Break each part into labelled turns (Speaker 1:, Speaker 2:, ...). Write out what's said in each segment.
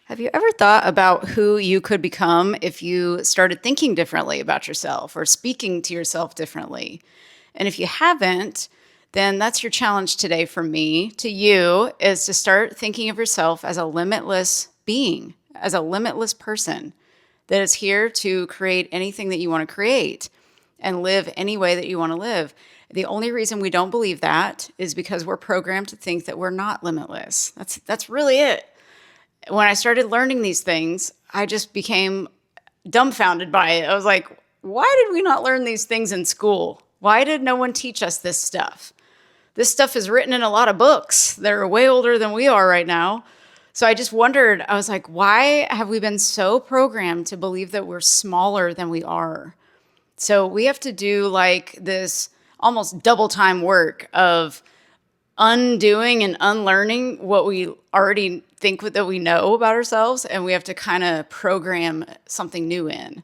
Speaker 1: Have you ever thought about who you could become if you started thinking differently about yourself or speaking to yourself differently? And if you haven't, then that's your challenge today from me to you is to start thinking of yourself as a limitless being, as a limitless person that is here to create anything that you want to create and live any way that you want to live. The only reason we don't believe that is because we're programmed to think that we're not limitless. That's really it. When I started learning these things, I just became dumbfounded by it. I was like, why did we not learn these things in school? Why did no one teach us this stuff? This stuff is written in a lot of books that are way older than we are right now. So I just wondered, I was like, why have we been so programmed to believe that we're smaller than we are? So we have to do like this almost double time work of undoing and unlearning what we already think that we know about ourselves, and we have to kind of program something new in.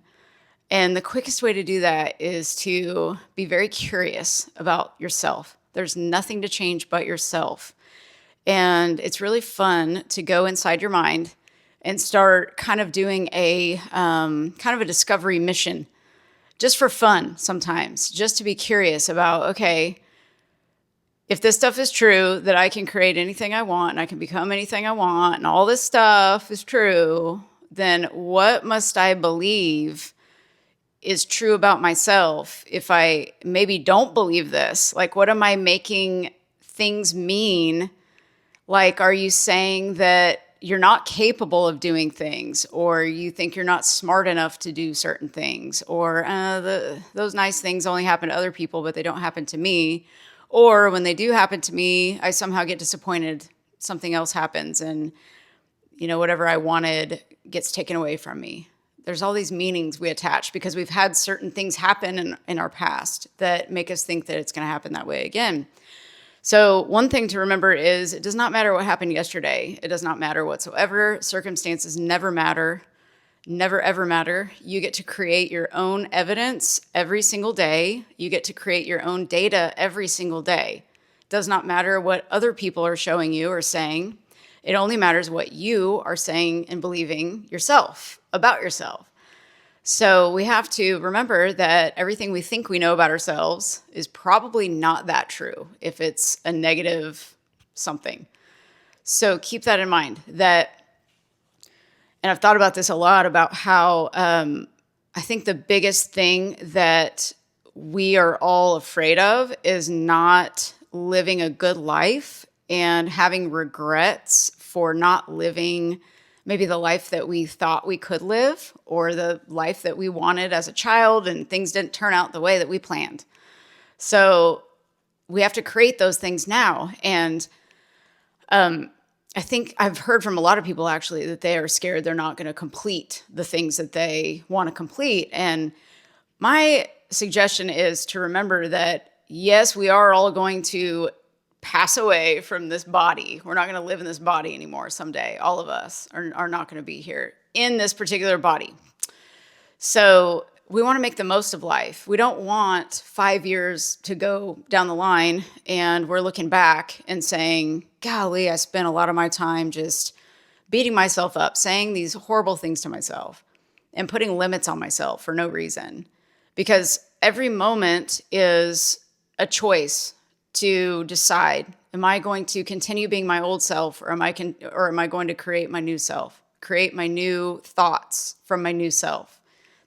Speaker 1: And the quickest way to do that is to be very curious about yourself. There's nothing to change but yourself. And it's really fun to go inside your mind and start kind of doing a kind of a discovery mission just for fun sometimes, just to be curious about, okay, if this stuff is true, that I can create anything I want and I can become anything I want and all this stuff is true, then what must I believe is true about myself if I maybe don't believe this? Like, what am I making things mean? Like, are you saying that you're not capable of doing things, or you think you're not smart enough to do certain things, or those nice things only happen to other people, but they don't happen to me? Or when they do happen to me, I somehow get disappointed. Something else happens and, whatever I wanted gets taken away from me. There's all these meanings we attach because we've had certain things happen in our past that make us think that it's going to happen that way again. So one thing to remember is it does not matter what happened yesterday. It does not matter whatsoever. Circumstances never matter. Never ever matter. You get to create your own evidence every single day. You get to create your own data every single day. It does not matter what other people are showing you or saying. It only matters what you are saying and believing yourself, about yourself. So we have to remember that everything we think we know about ourselves is probably not that true if it's a negative something. So keep that in mind, and I've thought about this a lot, about how I think the biggest thing that we are all afraid of is not living a good life and having regrets for not living maybe the life that we thought we could live, or the life that we wanted as a child and things didn't turn out the way that we planned. So we have to create those things now. And I think I've heard from a lot of people actually that they are scared they're not going to complete the things that they want to complete. And my suggestion is to remember that, yes, we are all going to pass away from this body. We're not going to live in this body anymore someday. All of us are not going to be here in this particular body. So we want to make the most of life. We don't want 5 years to go down the line and we're looking back and saying, golly, I spent a lot of my time just beating myself up, saying these horrible things to myself and putting limits on myself for no reason. Because every moment is a choice to decide, am I going to continue being my old self, or am I going to create my new self, create my new thoughts from my new self?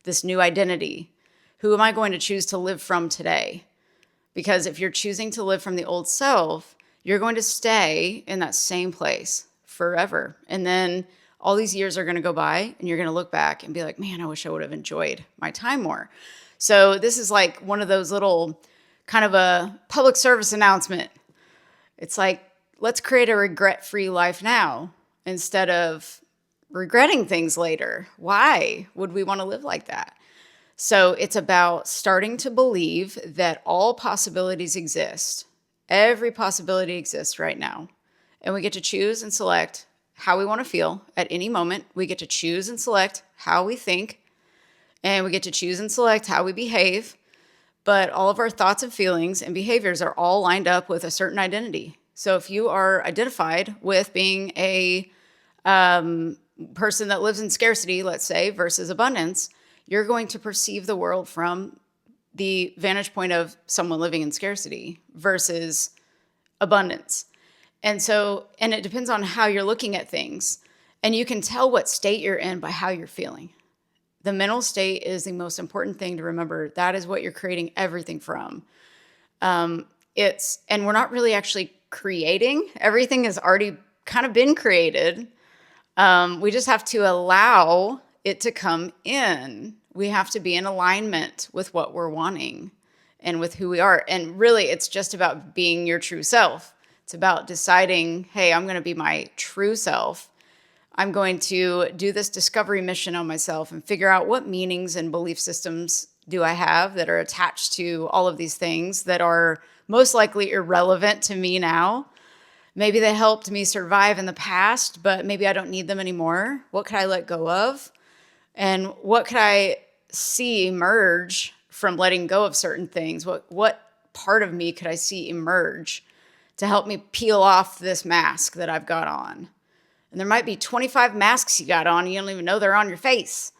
Speaker 1: This new identity. Who am I going to choose to live from today? Because if you're choosing to live from the old self, you're going to stay in that same place forever. And then all these years are going to go by and you're going to look back and be like, man, I wish I would have enjoyed my time more. So this is like one of those little kind of a public service announcement. It's like, let's create a regret-free life now instead of regretting things later. Why would we want to live like that? So it's about starting to believe that all possibilities exist. Every possibility exists right now. And we get to choose and select how we want to feel at any moment. We get to choose and select how we think. And we get to choose and select how we behave. But all of our thoughts and feelings and behaviors are all lined up with a certain identity. So if you are identified with being a person that lives in scarcity, let's say, versus abundance, you're going to perceive the world from the vantage point of someone living in scarcity versus abundance. And it depends on how you're looking at things. And you can tell what state you're in by how you're feeling. The mental state is the most important thing to remember. That is what you're creating everything from. And we're not really actually creating. Everything has already kind of been created. We just have to allow it to come in. We have to be in alignment with what we're wanting and with who we are. And really, it's just about being your true self. It's about deciding, hey, I'm going to be my true self. I'm going to do this discovery mission on myself and figure out what meanings and belief systems do I have that are attached to all of these things that are most likely irrelevant to me now. Maybe they helped me survive in the past, but maybe I don't need them anymore. What could I let go of? And what could I see emerge from letting go of certain things? What part of me could I see emerge to help me peel off this mask that I've got on? And there might be 25 masks you got on, and you don't even know they're on your face.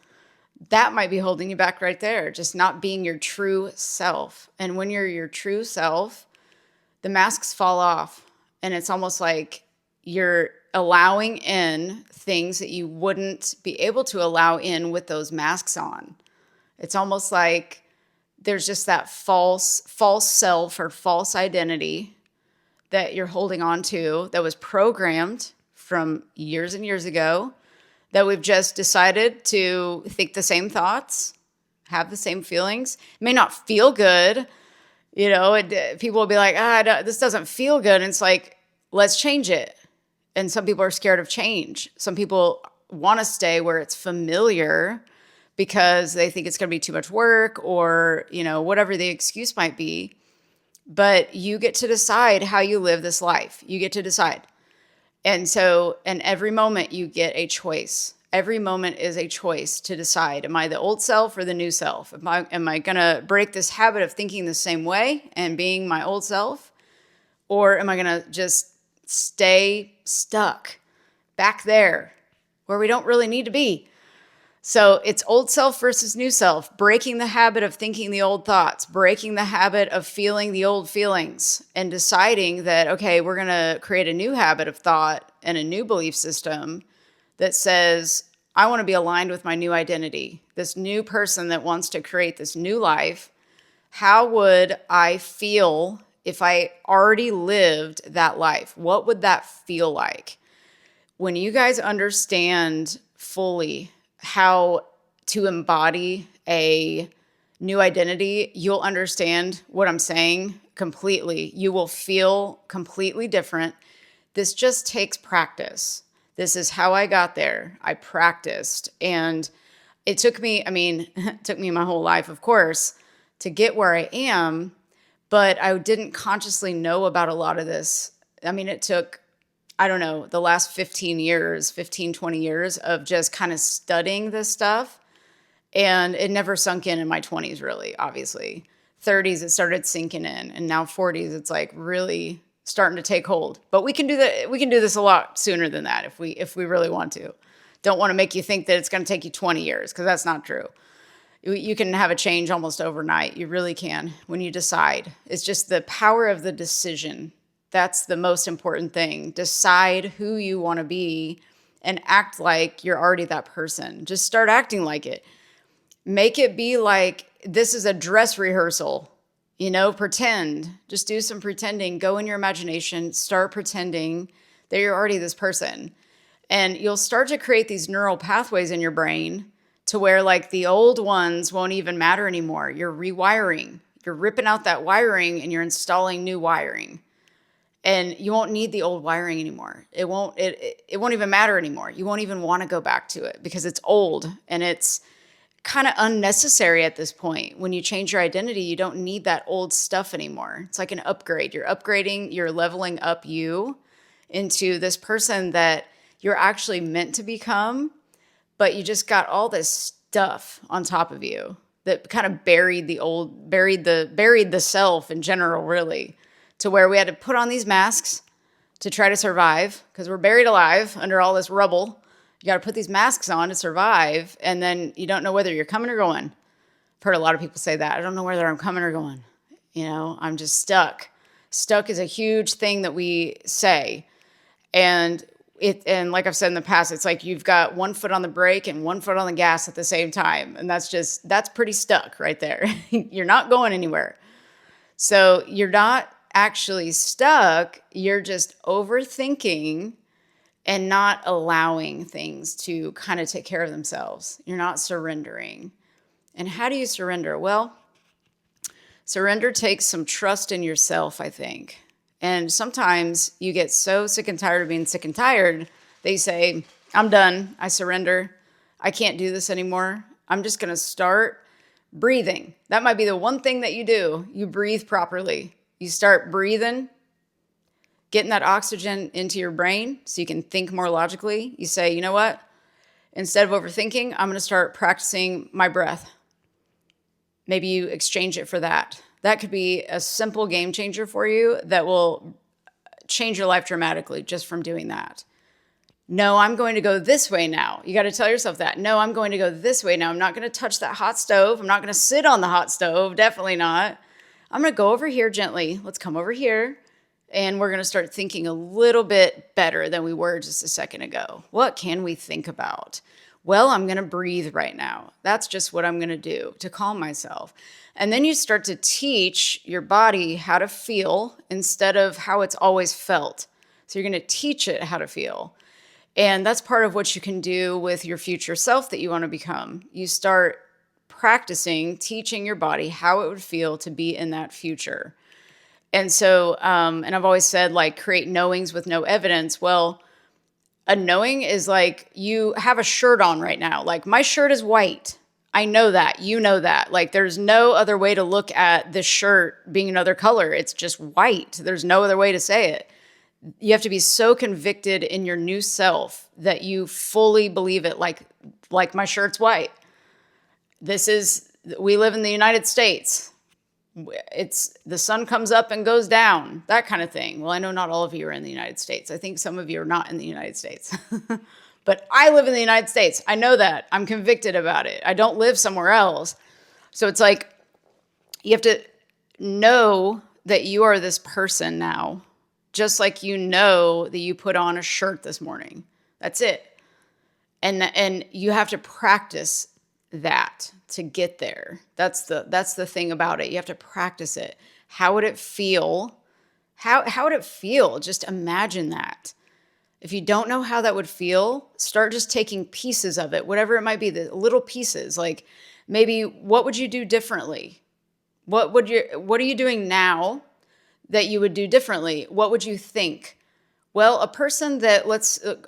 Speaker 1: That might be holding you back right there, just not being your true self. And when you're your true self, the masks fall off. And it's almost like you're allowing in things that you wouldn't be able to allow in with those masks on. It's almost like there's just that false self or false identity that you're holding on to that was programmed from years and years ago, that we've just decided to think the same thoughts, have the same feelings. It may not feel good. People will be like, this doesn't feel good. And it's like, let's change it. And some people are scared of change. Some people want to stay where it's familiar because they think it's going to be too much work or, whatever the excuse might be. But you get to decide how you live this life. You get to decide. And every moment you get a choice. Every moment is a choice to decide, am I the old self or the new self? Am I going to break this habit of thinking the same way and being my old self? Or am I going to just stay stuck back there where we don't really need to be? So it's old self versus new self, breaking the habit of thinking the old thoughts, breaking the habit of feeling the old feelings, and deciding that, okay, we're going to create a new habit of thought and a new belief system that says, I want to be aligned with my new identity, this new person that wants to create this new life. How would I feel if I already lived that life? What would that feel like? When you guys understand fully how to embody a new identity, you'll understand what I'm saying completely. You will feel completely different. This just takes practice. This is how I got there. I practiced. And it took me, it took me my whole life, of course, to get where I am, but I didn't consciously know about a lot of this. It took, the last 20 years of just kind of studying this stuff. And it never sunk in my 20s, really, obviously. 30s, it started sinking in. And now 40s, it's like really starting to take hold. But we can do that. We can do this a lot sooner than that if we really want to. Don't want to make you think that it's going to take you 20 years, because that's not true. You can have a change almost overnight. You really can when you decide. It's just the power of the decision. That's the most important thing. Decide who you want to be and act like you're already that person. Just start acting like it. Make it be like this is a dress rehearsal. Pretend. Just do some pretending. Go in your imagination. Start pretending that you're already this person. And you'll start to create these neural pathways in your brain to where like the old ones won't even matter anymore. You're rewiring. You're ripping out that wiring and you're installing new wiring. And you won't need the old wiring anymore. It won't even matter anymore. You won't even want to go back to it because it's old and it's kind of unnecessary at this point. When you change your identity, you don't need that old stuff anymore. It's like an upgrade. You're upgrading, you're leveling up you into this person that you're actually meant to become, but you just got all this stuff on top of you that kind of buried the self in general, really, to where we had to put on these masks to try to survive because we're buried alive under all this rubble You got to put these masks on to survive, and then you don't know whether you're coming or going. I've heard a lot of people say that. I don't know whether I'm coming or going. I'm just stuck. Stuck is a huge thing that we say. And like I've said in the past, it's like you've got one foot on the brake and one foot on the gas at the same time. And that's pretty stuck right there. You're not going anywhere. So you're not actually stuck. You're just overthinking and not allowing things to kind of take care of themselves. You're not surrendering. And how do you surrender? Well, surrender takes some trust in yourself, I think. And sometimes you get so sick and tired of being sick and tired, they say, I'm done. I surrender. I can't do this anymore. I'm just going to start breathing. That might be the one thing that you do. You breathe properly. You start breathing, getting that oxygen into your brain so you can think more logically. You say, you know what? Instead of overthinking, I'm going to start practicing my breath. Maybe you exchange it for that. That could be a simple game changer for you that will change your life dramatically just from doing that. No, I'm going to go this way now. You got to tell yourself that. No, I'm going to go this way now. I'm not going to touch that hot stove. I'm not going to sit on the hot stove. Definitely not. I'm going to go over here gently. Let's come over here. And we're going to start thinking a little bit better than we were just a second ago. What can we think about? Well, I'm going to breathe right now. That's just what I'm going to do to calm myself. And then you start to teach your body how to feel instead of how it's always felt. So you're going to teach it how to feel. And that's part of what you can do with your future self that you want to become. You start practicing teaching your body how it would feel to be in that future. And so, and I've always said, like, create knowings with no evidence. Well, a knowing is like you have a shirt on right now. Like, my shirt is white. I know that. You know that. Like, there's no other way to look at this shirt being another color. It's just white. There's no other way to say it. You have to be so convicted in your new self that you fully believe it, like my shirt's white. We live in the United States. It's the sun comes up and goes down, that kind of thing. Well, I know not all of you are in the United States. I think some of you are not in the United States. But I live in the United States. I know that. I'm convicted about it. I don't live somewhere else. So it's like you have to know that you are this person now, just like you know that you put on a shirt this morning. That's it. And you have to practice that to get there. That's the thing about it. You have to practice it. How would it feel? How would it feel? Just imagine that. If you don't know how that would feel, start just taking pieces of it, whatever it might be, the little pieces. Like, maybe what would you do differently? What are you doing now that you would do differently? What would you think? Well, a person that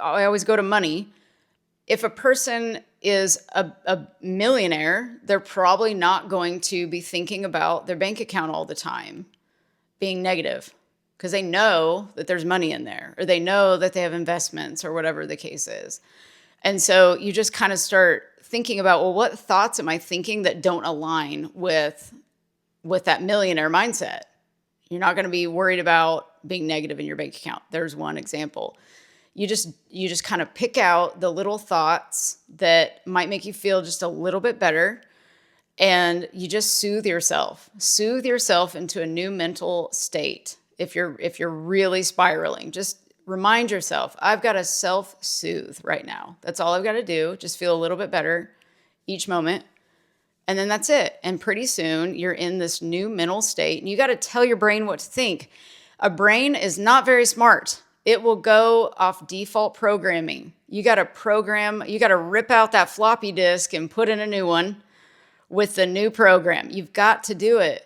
Speaker 1: I always go to money. If a person is a millionaire, they're probably not going to be thinking about their bank account all the time being negative, because they know that there's money in there, or they know that they have investments, or whatever the case is. And so you just kind of start thinking about, well, what thoughts am I thinking that don't align with that millionaire mindset? You're not going to be worried about being negative in your bank account. There's one example. You just kind of pick out the little thoughts that might make you feel just a little bit better, and you just soothe yourself into a new mental state. If you're really spiraling, just remind yourself, I've got to self-soothe right now. That's all I've got to do. Just feel a little bit better each moment. And then that's it. And pretty soon you're in this new mental state, and you got to tell your brain what to think. A brain is not very smart. It will go off default programming. You got to rip out that floppy disk and put in a new one with the new program. You've got to do it.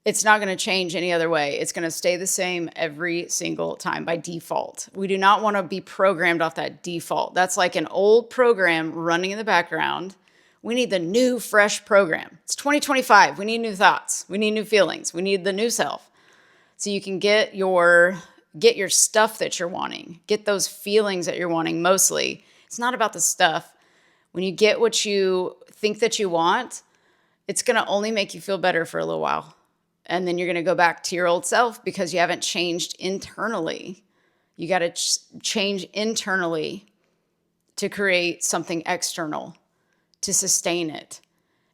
Speaker 1: It's not going to change any other way. It's going to stay the same every single time by default. We do not want to be programmed off that default. That's like an old program running in the background. We need the new, fresh program. It's 2025. We need new thoughts. We need new feelings. We need the new self. So you can get your stuff that you're wanting. Get those feelings that you're wanting mostly. It's not about the stuff. When you get what you think that you want, it's going to only make you feel better for a little while. And then you're going to go back to your old self because you haven't changed internally. You got to change internally to create something external, to sustain it.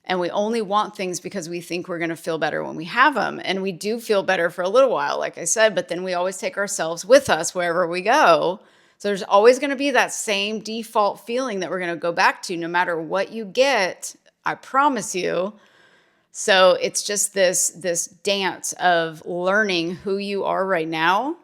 Speaker 1: And we only want things because we think we're going to feel better when we have them. And we do feel better for a little while, like I said, but then we always take ourselves with us wherever we go. So there's always going to be that same default feeling that we're going to go back to no matter what you get, I promise you. So it's just this dance of learning who you are right now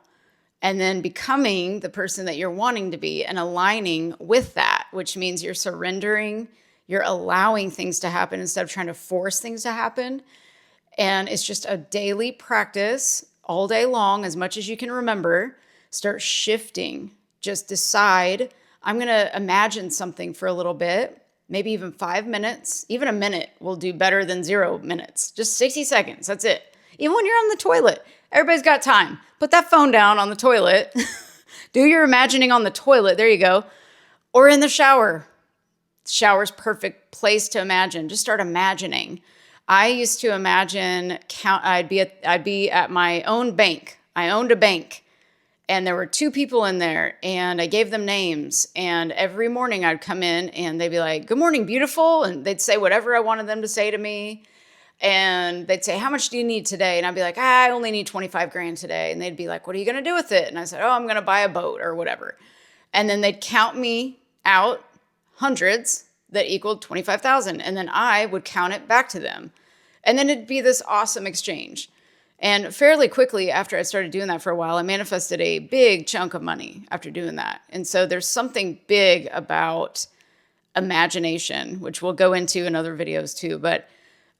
Speaker 1: and then becoming the person that you're wanting to be and aligning with that, which means you're surrendering. You're allowing things to happen instead of trying to force things to happen. And it's just a daily practice all day long, as much as you can remember. Start shifting. Just decide, I'm going to imagine something for a little bit, maybe even 5 minutes. Even a minute will do better than 0 minutes. Just 60 seconds. That's it. Even when you're on the toilet, everybody's got time. Put that phone down on the toilet. Do your imagining on the toilet. There you go. Or in the shower. Shower's perfect place to imagine. Just start imagining. I used to imagine I'd be at my own bank. I owned a bank, and there were 2 people in there, and I gave them names. And every morning I'd come in, and they'd be like, "Good morning, beautiful," and they'd say whatever I wanted them to say to me. And they'd say, "How much do you need today?" And I'd be like, "I only need 25 grand today." And they'd be like, "What are you going to do with it?" And I said, "Oh, I'm going to buy a boat or whatever." And then they'd count me out hundreds that equaled 25,000. And then I would count it back to them. And then it'd be this awesome exchange. And fairly quickly after I started doing that for a while, I manifested a big chunk of money after doing that. And so there's something big about imagination, which we'll go into in other videos too. But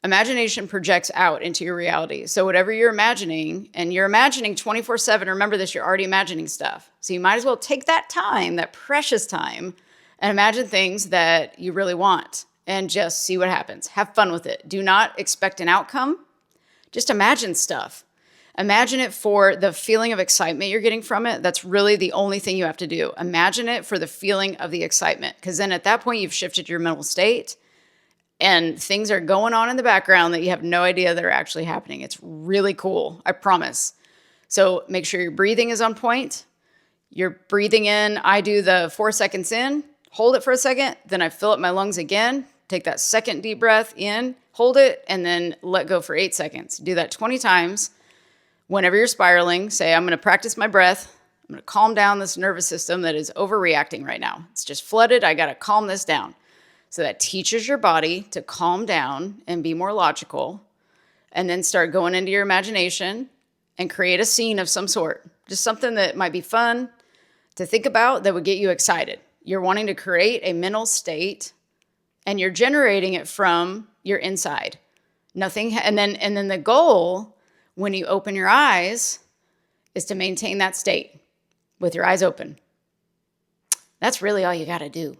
Speaker 1: imagination projects out into your reality. So whatever you're imagining, and you're imagining 24/7, remember this, you're already imagining stuff. So you might as well take that time, that precious time, and imagine things that you really want and just see what happens. Have fun with it. Do not expect an outcome. Just imagine stuff. Imagine it for the feeling of excitement you're getting from it. That's really the only thing you have to do. Imagine it for the feeling of the excitement, because then at that point you've shifted your mental state and things are going on in the background that you have no idea that are actually happening. It's really cool, I promise. So make sure your breathing is on point. You're breathing in. I do the 4 seconds in. Hold it for a second, then I fill up my lungs again, take that second deep breath in, hold it, and then let go for 8 seconds. Do that 20 times. Whenever you're spiraling, say, I'm going to practice my breath. I'm going to calm down this nervous system that is overreacting right now. It's just flooded. I got to calm this down. So that teaches your body to calm down and be more logical, and then start going into your imagination and create a scene of some sort. Just something that might be fun to think about that would get you excited. You're wanting to create a mental state, and you're generating it from your inside. And then the goal when you open your eyes is to maintain that state with your eyes open. That's really all you got to do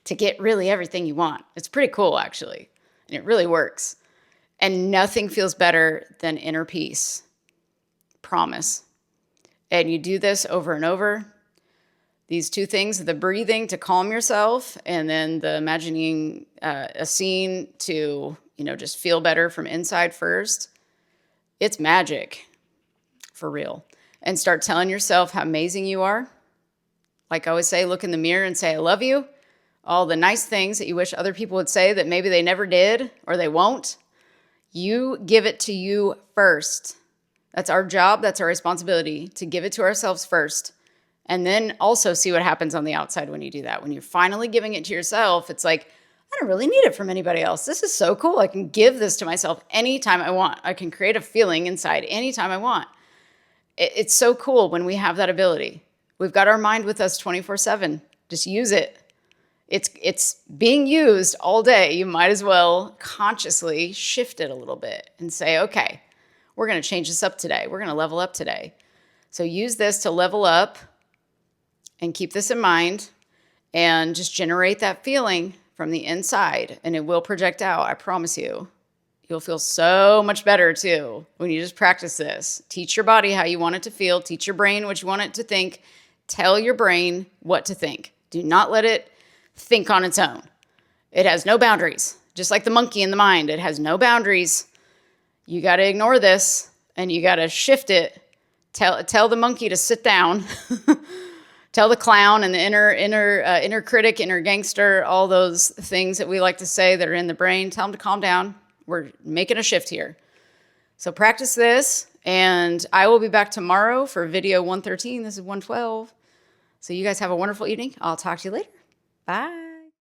Speaker 1: to get really everything you want. It's pretty cool, actually, and it really works. And nothing feels better than inner peace. Promise. And you do this over and over. These 2 things, the breathing to calm yourself, and then the imagining a scene to, just feel better from inside first. It's magic, for real. And start telling yourself how amazing you are. Like I always say, look in the mirror and say, I love you. All the nice things that you wish other people would say that maybe they never did or they won't. You give it to you first. That's our job. That's our responsibility, to give it to ourselves first. And then also see what happens on the outside when you do that. When you're finally giving it to yourself, it's like, I don't really need it from anybody else. This is so cool. I can give this to myself anytime I want. I can create a feeling inside anytime I want. It's so cool when we have that ability. We've got our mind with us 24/7. Just use it. It's being used all day. You might as well consciously shift it a little bit and say, okay, we're going to change this up today. We're going to level up today. So use this to level up. And keep this in mind, and just generate that feeling from the inside, and it will project out. I promise you. You'll feel so much better too when you just practice this. Teach your body how you want it to feel. Teach your brain what you want it to think. Tell your brain what to think. Do not let it think on its own. It has no boundaries. Just like the monkey in the mind, it has no boundaries. You got to ignore this, and you got to shift it. Tell the monkey to sit down. Tell the clown and the inner critic, inner gangster, all those things that we like to say that are in the brain. Tell them to calm down. We're making a shift here. So practice this, and I will be back tomorrow for video 113. This is 112. So you guys have a wonderful evening. I'll talk to you later. Bye.